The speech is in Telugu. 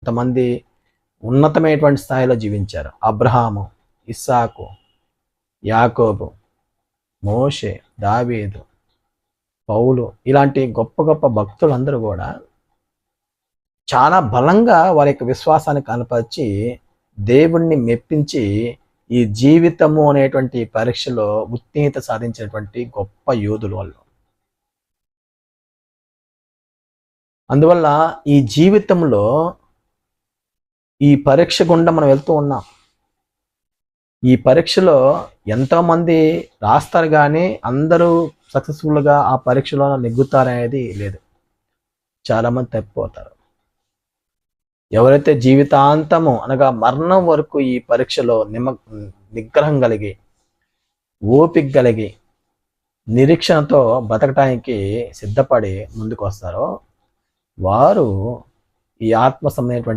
కొంతమంది ఉన్నతమైనటువంటి స్థాయిలో జీవించారు. అబ్రహాము, ఇస్సాకు, యాకోబు, మోషే, దావీదు, పౌలు ఇలాంటి గొప్ప గొప్ప భక్తులందరూ కూడా చాలా బలంగా వారి యొక్క విశ్వాసాన్ని కనపరిచి దేవుణ్ణి మెప్పించి ఈ జీవితము అనేటువంటి పరీక్షలో ఉత్తీర్ణత సాధించినటువంటి గొప్ప యోధులు వాళ్ళు. అందువల్ల ఈ జీవితంలో ఈ పరీక్ష గుండా మనం వెళ్తూ ఉన్నాం. ఈ పరీక్షలో ఎంతోమంది రాస్తారు కానీ అందరూ సక్సెస్ఫుల్గా ఆ పరీక్షలో నెగ్గుతారనేది లేదు. చాలామంది తప్పిపోతారు. ఎవరైతే జీవితాంతము అనగా మరణం వరకు ఈ పరీక్షలో నిగ్రహం కలిగి, ఓపిక కలిగి, నిరీక్షణతో బతకటానికి సిద్ధపడి ముందుకు వస్తారో వారు ఈ ఆత్మ సంబంధమైనటువంటి